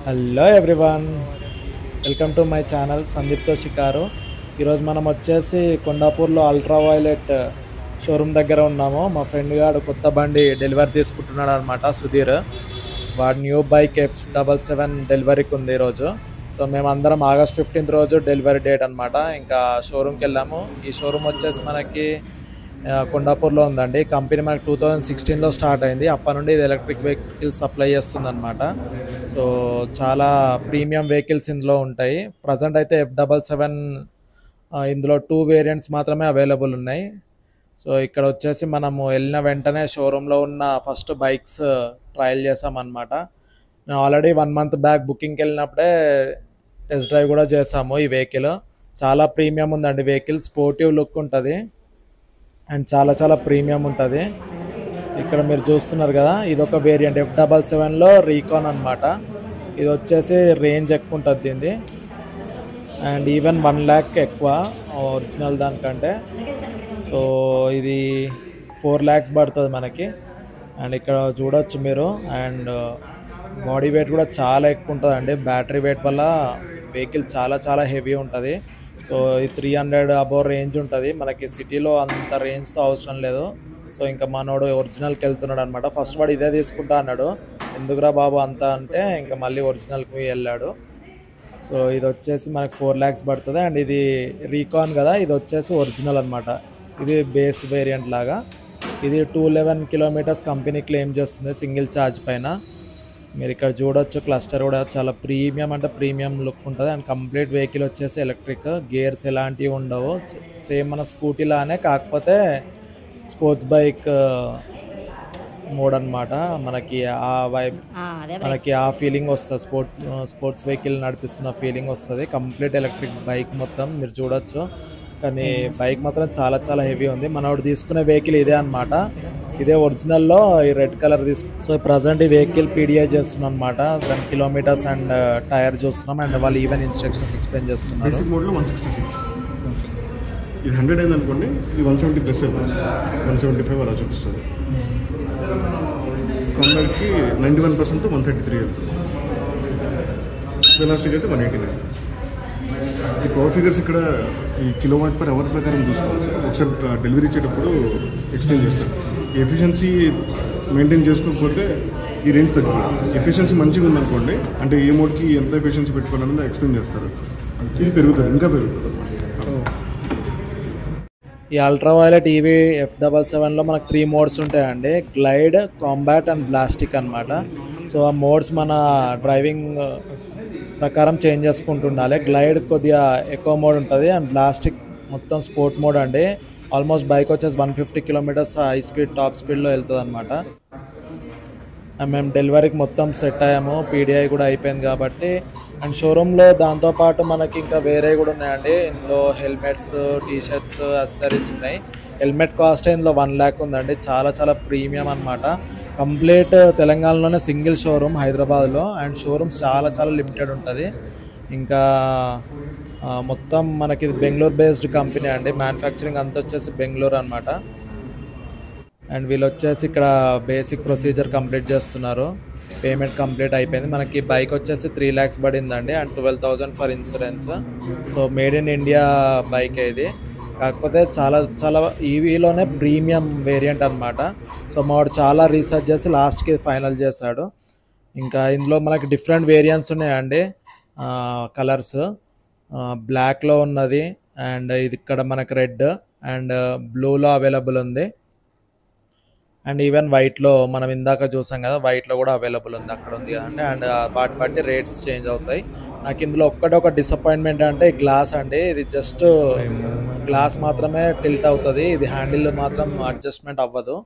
Hello everyone, welcome to my channel సందీప్తో షికారు. ఈరోజు మనం వచ్చేసి కొండాపూర్లో అల్ట్రా వైలెట్ షోరూమ్ దగ్గర ఉన్నాము. మా ఫ్రెండ్ గారు కొత్త బండి డెలివరీ తీసుకుంటున్నాడు అనమాట, సుధీర్. వాడు న్యూ బైక్ F77 డెలివరీకి ఉంది ఈరోజు. సో మేమందరం ఆగస్ట్ 15 రోజు డెలివరీ డేట్ అనమాట. ఇంకా షోరూమ్కి వెళ్ళాము. ఈ షోరూమ్ వచ్చేసి మనకి కొండాపూర్లో ఉందండి. కంపెనీ మనకి 2016లో స్టార్ట్ అయింది. అప్పటి నుండి ఇది ఎలక్ట్రిక్ వెహికల్స్ సప్లై చేస్తుంది అనమాట. సో చాలా ప్రీమియం వెహికల్స్ ఇందులో ఉంటాయి. ప్రజెంట్ అయితే F77 ఇందులో 2 వేరియంట్స్ మాత్రమే అవైలబుల్ ఉన్నాయి. సో ఇక్కడ వచ్చేసి మనము వెళ్ళిన వెంటనే షోరూంలో ఉన్న ఫస్ట్ బైక్స్ ట్రయల్ చేసామన్నమాట. నేను ఆల్రెడీ 1 మంత్ బ్యాక్ బుకింగ్కి వెళ్ళినప్పుడే టెస్ట్ డ్రైవ్ కూడా చేసాము. ఈ వెహికల్ చాలా ప్రీమియం ఉందండి. వెహికల్ స్పోర్టివ్ లుక్ ఉంటుంది అండ్ చాలా ప్రీమియం ఉంటుంది. ఇక్కడ మీరు చూస్తున్నారు కదా, ఇది ఒక వేరియంట్ F77లో రీకాన్ అనమాట. ఇది వచ్చేసి రేంజ్ ఎక్కువ ఉంటుంది దీన్ని, అండ్ ఈవెన్ 1 lakh ఎక్కువ ఒరిజినల్ దానికంటే. సో ఇది 4 lakhs పడుతుంది మనకి. అండ్ ఇక్కడ చూడొచ్చు మీరు, అండ్ బాడీ వెయిట్ కూడా చాలా ఎక్కువ ఉంటుంది అండి. బ్యాటరీ వెయిట్ వల్ల వెహికల్ చాలా హెవీ ఉంటుంది. సో ఈ 300 అబోవ్ రేంజ్ ఉంటుంది. మనకి సిటీలో అంత రేంజ్తో అవసరం లేదు. సో ఇంకా మనోడు ఒరిజినల్కి వెళ్తున్నాడు అనమాట. ఫస్ట్ వాడు ఇదే తీసుకుంటా అన్నాడు. ఎందుకురా బాబు అంతా అంటే ఇంకా మళ్ళీ ఒరిజినల్కి వెళ్ళాడు. సో ఇది వచ్చేసి మనకి 4 lakhs పడుతుంది. అండ్ ఇది రీకాన్ కదా, ఇది వచ్చేసి ఒరిజినల్ అనమాట. ఇది బేస్ వేరియంట్ లాగా. ఇది 211 kilometers కంపెనీ క్లెయిమ్ చేస్తుంది సింగిల్ ఛార్జ్ పైన. మీరు ఇక్కడ చూడొచ్చు, క్లస్టర్ కూడా చాలా ప్రీమియం అంటే ప్రీమియం లుక్ ఉంటుంది. అండ్ కంప్లీట్ వెహికల్ వచ్చేసి ఎలక్ట్రిక్, గేర్స్ ఎలాంటివి ఉండవు. సేమ్ మన స్కూటీ లానే, కాకపోతే స్పోర్ట్స్ బైక్ మోడ్ అనమాట. మనకి ఆ వైబ్, మనకి ఆ ఫీలింగ్ వస్తుంది. స్పోర్ట్స్ వెహికల్ నడిపిస్తున్న ఫీలింగ్ వస్తుంది. కంప్లీట్ ఎలక్ట్రిక్ బైక్ మొత్తం మీరు చూడొచ్చు. కానీ బైక్ మాత్రం చాలా హెవీ ఉంది. మనోడు తీసుకునే వెహికల్ ఇదే అనమాట. ఇదే ఒరిజినల్లో ఈ రెడ్ కలర్ సో ప్రజెంట్ ఈ వెహికల్ PDI చేస్తున్నాం అనమాట. దాని కిలోమీటర్స్ అండ్ టైర్ చూస్తున్నాం. అండ్ వాళ్ళు ఈవెన్ ఇన్స్ట్రక్షన్స్ ఎక్స్ప్లెయిన్ చేస్తున్నారు. బేసిక్ మోడ్లో 166, ఇది 100 అయింది అనుకోండి, ఇది 170 ప్లస్ 175 అలా చూపిస్తుంది. కాంబాక్ట్కి 91% 133 వెళ్తుంది. వెలాసిటీ అయితే 189. ఈ పవర్ ఫిగర్స్ ఇక్కడ ఈ కిలోవాట్ పర్ అవర్ ప్రకారం చూసుకోవచ్చు. ఒకసారి డెలివరీ ఇచ్చేటప్పుడు ఎక్స్ప్లెయిన్ చేస్తారు. ఎఫిషియన్సీ మెయింటైన్ చేసుకోకపోతే ఈ రేంజ్ తగ్గిపోతుంది. ఎఫిషియన్సీ మంచిగా ఉందనుకోండి, అంటే ఏ మోడ్కి ఎంత ఎఫిషియన్సీ పెట్టుకోవాలన్నది ఎక్స్ప్లెయిన్ చేస్తారు. ఇది పెరుగుతుంది, ఇంకా పెరుగుతుంది. ఈ అల్ట్రా వైలెట్ ఈవీ F77లో మనకు 3 మోడ్స్ ఉంటాయండి: గ్లైడ్, కాంబాట్ అండ్ బ్లాస్టిక్ అనమాట. సో ఆ మోడ్స్ మన డ్రైవింగ్ ప్రకారం చేంజ్ చేసుకుంటుండాలి. గ్లైడ్ కొద్దిగా ఎక్కువ మోడ్ ఉంటుంది, అండ్ బ్లాస్టిక్ మొత్తం స్పోర్ట్ మోడ్ అండి. ఆల్మోస్ట్ బైక్ వచ్చేసి 150 kilometers హై స్పీడ్ టాప్ స్పీడ్లో వెళ్తుంది అనమాట. మేము డెలివరీకి మొత్తం సెట్ అయ్యాము, PDI కూడా అయిపోయింది కాబట్టి. అండ్ షోరూంలో దాంతోపాటు మనకి ఇంకా వేరే కూడా ఉన్నాయండి. ఇందులో హెల్మెట్స్, టీషర్ట్స్, అక్సెసరీస్ ఉన్నాయి. హెల్మెట్ కాస్ట్ ఇందులో 1 lakh ఉందండి. చాలా ప్రీమియం అనమాట. కంప్లీట్ తెలంగాణలోనే సింగిల్ షోరూమ్ హైదరాబాద్లో. అండ్ షోరూమ్స్ చాలా లిమిటెడ్ ఉంటుంది. ఇంకా మొత్తం మనకి బెంగళూరు బేస్డ్ కంపెనీ అండి. మ్యానుఫ్యాక్చరింగ్ అంతా వచ్చేసి బెంగళూరు అనమాట. అండ్ వీళ్ళు వచ్చేసి ఇక్కడ బేసిక్ ప్రొసీజర్ కంప్లీట్ చేస్తున్నారు. పేమెంట్ కంప్లీట్ అయిపోయింది. మనకి బైక్ వచ్చేసి 3 lakhs పడిందండి. And 12,000 for insurance. So made in India bike ఇది. కాకపోతే చాలా ఈవీలోనే ప్రీమియం వేరియంట్ అనమాట. సో మావాడు చాలా రీసెర్చ్ చేసి లాస్ట్కి ఫైనల్ చేశాడు. ఇంకా ఇందులో మనకి డిఫరెంట్ వేరియంట్స్ ఉన్నాయండి. కలర్స్ బ్లాక్లో ఉన్నది, అండ్ ఇది ఇక్కడ మనకి రెడ్ అండ్ బ్లూలో అవైలబుల్ ఉంది. అండ్ ఈవెన్ వైట్లో మనం ఇందాక చూసాం కదా, వైట్లో కూడా అవైలబుల్ ఉంది, అక్కడ ఉంది కదండి. అండ్ వాటి బట్టి రేట్స్ చేంజ్ అవుతాయి. నాకు ఇందులో ఒక డిసప్పాయింట్మెంట్ అంటే గ్లాస్ అండి. ఇది జస్ట్ గ్లాస్ మాత్రమే టిల్ట్ అవుతుంది. ఇది హ్యాండిల్ మాత్రం అడ్జస్ట్మెంట్ అవ్వదు.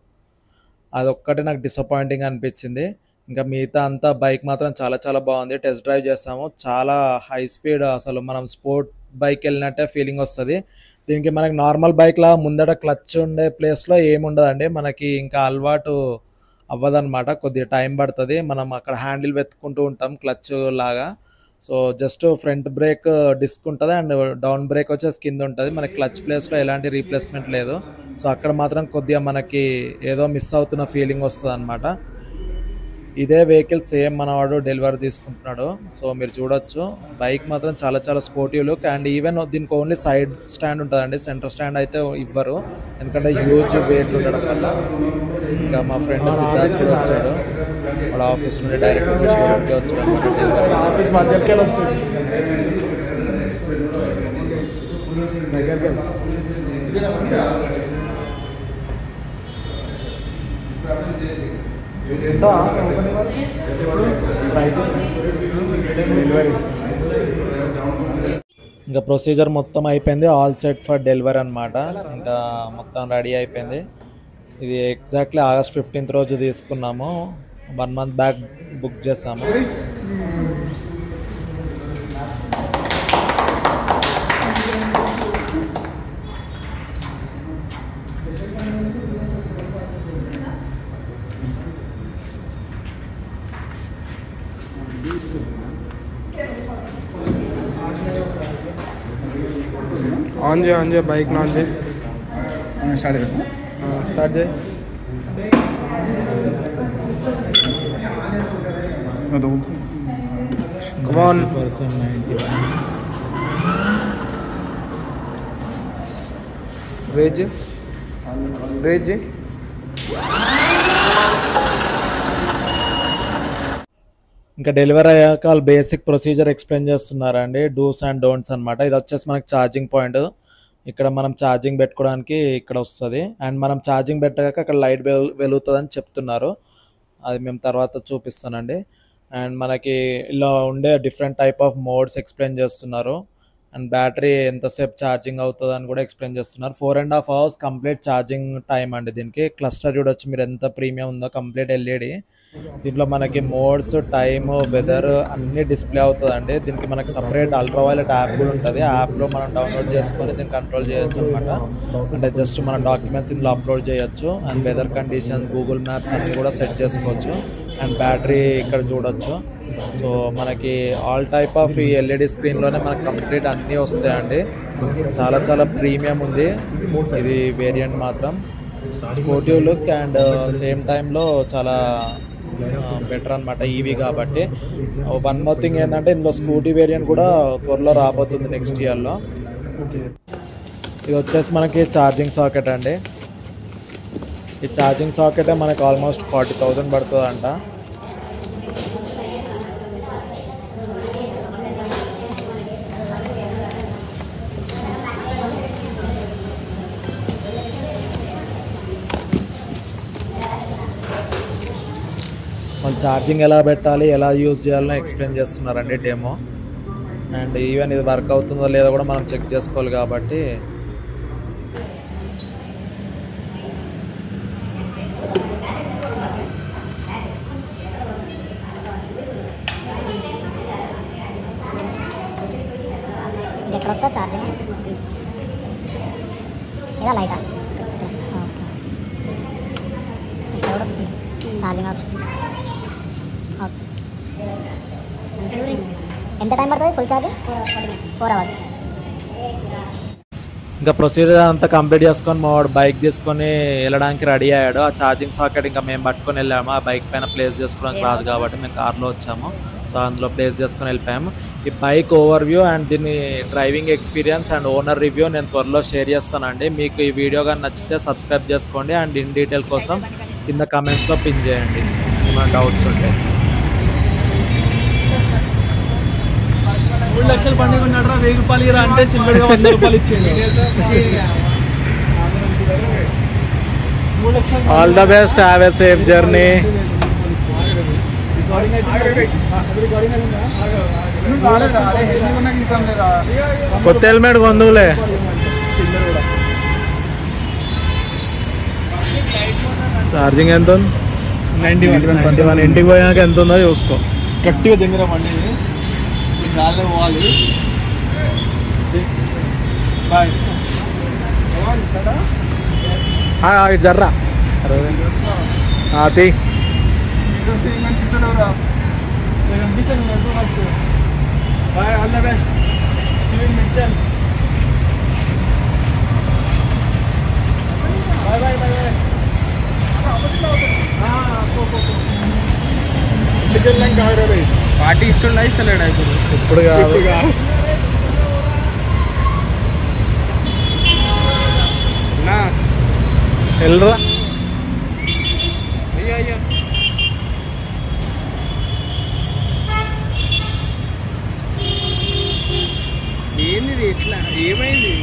అదొక్కటి నాకు డిసప్పాయింటింగ్ అనిపించింది. ఇంకా మిగతా అంతా బైక్ మాత్రం చాలా బాగుంది. టెస్ట్ డ్రైవ్ చేస్తాము. చాలా హై స్పీడ్, అసలు మనం స్పోర్ట్ బైక్ వెళ్ళినట్టే ఫీలింగ్ వస్తుంది. దీనికి మనకి నార్మల్ బైక్లా ముందట క్లచ్ ఉండే ప్లేస్లో ఏముండదండి. మనకి ఇంకా అలవాటు అవ్వదన్నమాట. కొద్దిగా టైం పడుతుంది. మనం అక్కడ హ్యాండిల్ వెతుక్కుంటూ ఉంటాం క్లచ్ లాగా. So just front brake disc ఉంటుంది అండ్ డౌన్ బ్రేక్ వచ్చేసి కింద ఉంటుంది. మనకి క్లచ్ ప్లేస్లో ఎలాంటి రీప్లేస్మెంట్ లేదు. సో అక్కడ మాత్రం కొద్దిగా మనకి ఏదో మిస్ అవుతున్న ఫీలింగ్ వస్తుంది అనమాట. ఇదే వెహికల్ సేమ్ మనవాడు డెలివరీ తీసుకుంటున్నాడు. సో మీరు చూడొచ్చు బైక్ మాత్రం చాలా చాలా స్పోర్టివ్ లుక్. అండ్ ఈవెన్ దీనికి ఓన్లీ సైడ్ స్టాండ్ ఉంటుందండి, సెంటర్ స్టాండ్ అయితే ఇవ్వరు ఎందుకంటే హ్యూజ్ వెయిట్ ఉండడం వల్ల. ఇంకా మా ఫ్రెండ్ సిద్ధార్థ్ కూడా వచ్చాడు, వాళ్ళ ఆఫీస్ నుండి డైరెక్ట్గా షోరూమ్కి వచ్చాడు అనమాట డెలివరీ. ఆఫీస్ మధ్యలో వచ్చాడు ఇంకా ప్రొసీజర్ మొత్తం అయిపోయింది, ఆల్ సెట్ ఫర్ డెలివరీ అనమాట. ఇంకా మొత్తం రెడీ అయిపోయింది. ఇది ఎగ్జాక్ట్లీ ఆగస్ట్ 15th రోజు తీసుకున్నాము, 1 month బ్యాక్ బుక్ చేసాము. ఆన్ చేయ బైక్ ఆన్ చేయి, స్టార్ట్ చేయి. Come on. Rage. ఇంకా డెలివరీ అయ్యాక వాళ్ళు బేసిక్ ప్రొసీజర్ ఎక్స్ప్లెయిన్ చేస్తున్నారండి, డూస్ అండ్ డోంట్స్ అనమాట. ఇది వచ్చేసి మనకి ఛార్జింగ్ పాయింట్, ఇక్కడ మనం ఛార్జింగ్ పెట్టుకోవడానికి ఇక్కడ వస్తుంది. అండ్ మనం ఛార్జింగ్ పెట్టాక అక్కడ లైట్ వెలుగుతుందని చెప్తున్నారు, అది మేము తర్వాత చూపిస్తానండి. అండ్ మనకి ఇలా ఉండే different type of modes explain చేస్తున్నారు. అండ్ బ్యాటరీ ఎంతసేపు ఛార్జింగ్ అవుతుంది అని కూడా ఎక్స్ప్లెయిన్ చేస్తున్నారు. 4.5 hours కంప్లీట్ ఛార్జింగ్ టైం అండి దీనికి. క్లస్టర్ చూడొచ్చు మీరు ఎంత ప్రీమియం ఉందో, కంప్లీట్ ఎల్ఈడి. దీంట్లో మనకి మోడ్స్, టైమ్, వెదర్ అన్నీ డిస్ప్లే అవుతుందండి. దీనికి మనకి సపరేట్ అల్ట్రా వైలెట్ యాప్ కూడా ఉంటుంది, ఆ యాప్లో మనం డౌన్లోడ్ చేసుకొని దీన్ని కంట్రోల్ చేయొచ్చు అనమాట. అంటే జస్ట్ మన డాక్యుమెంట్స్ ఇందులో అప్లోడ్ చేయొచ్చు. And weather conditions, Google Maps అన్నీ కూడా సెట్ చేసుకోవచ్చు. అండ్ బ్యాటరీ ఇక్కడ చూడొచ్చు. సో మనకి ఆల్ టైప్ ఆఫ్ ఈ ఎల్ఈడి స్క్రీన్లోనే మనకు కంప్లీట్ అన్నీ వస్తాయండి. చాలా చాలా ప్రీమియం ఉంది ఇది వేరియంట్ మాత్రం. స్పోర్టివ్ లుక్ అండ్ సేమ్ టైంలో చాలా బెటర్ అనమాట ఈవీ కాబట్టి. వన్ మోర్ థింగ్ ఏంటంటే ఇందులో స్కూటీ వేరియంట్ కూడా త్వరలో రాబోతుంది నెక్స్ట్ ఇయర్లో. ఇది వచ్చేసి మనకి ఛార్జింగ్ సాకెట్ అండి. ఈ ఛార్జింగ్ సాకెటే మనకి ఆల్మోస్ట్ 40,000 పడుతుందంట. వాళ్ళు ఛార్జింగ్ ఎలా పెట్టాలి, ఎలా యూజ్ చేయాలో ఎక్స్ప్లెయిన్ చేస్తున్నారండి డెమో. అండ్ ఈవెన్ ఇది వర్క్ అవుతుందో లేదో కూడా మనం చెక్ చేసుకోవాలి కాబట్టి. ఎక్కడ వస్తా ఛార్జింగ్ ఇలా లైటా ఇక్కడ కూడా వస్తుంది ఛార్జింగ్ ఆప్షన్. ఓకే ఎంత టైం పడుతుంది ఫుల్ ఛార్జింగ్? 4 hours. ఇంకా ప్రొసీజర్ అంతా కంప్లీట్ చేసుకొని మా వాడు బైక్ తీసుకొని వెళ్ళడానికి రెడీ అయ్యాడు. ఆ ఛార్జింగ్ సాకెట్ ఇంకా మేము పట్టుకొని వెళ్ళాము, ఆ బైక్ పైన ప్లేస్ చేసుకోవడానికి రాదు కాబట్టి మేము కార్లో వచ్చాము. సో అందులో ప్లేస్ చేసుకొని వెళ్ళిపోయాము. ఈ బైక్ ఓవర్ వ్యూ అండ్ దీని driving experience and owner review నేను త్వరలో షేర్ చేస్తానండి. మీకు ఈ వీడియో కానీ నచ్చితే సబ్స్క్రైబ్ చేసుకోండి. అండ్ ఇన్ డీటెయిల్ కోసం కింద కమెంట్స్లో పిన్ చేయండి ఏమైనా డౌట్స్ ఉంటే. 3 లక్షలు బండి కొన్నాడు, 1000 రూపాయలు ఇరా అంటే చిల్లరగా 100 రూపాయలు ఇచ్చింది. All the best, have a safe journey. కొత్త హెల్మెట్ కొందులే. ఛార్జింగ్ ఎంత ఉంది? 91. ఇంటికి పోయాక ఎంత ఉందో చూసుకో. గట్టిగా దగ్గర బండి గాల్లో పోవాలి. బాయ్ జర్రా bye all the best civil మిర్చల్ బాయ్ బాయ్ బాయ్ బాయ్ ఇంటికి వెళ్ళాం కాదు బాయ్ పార్టీ ఇస్తుండ ఇస్తలేడు ఇప్పుడు కాదు నా వెళ్ళరా అయ్యో అయ్యో ఏంది ఎట్లా ఏమైంది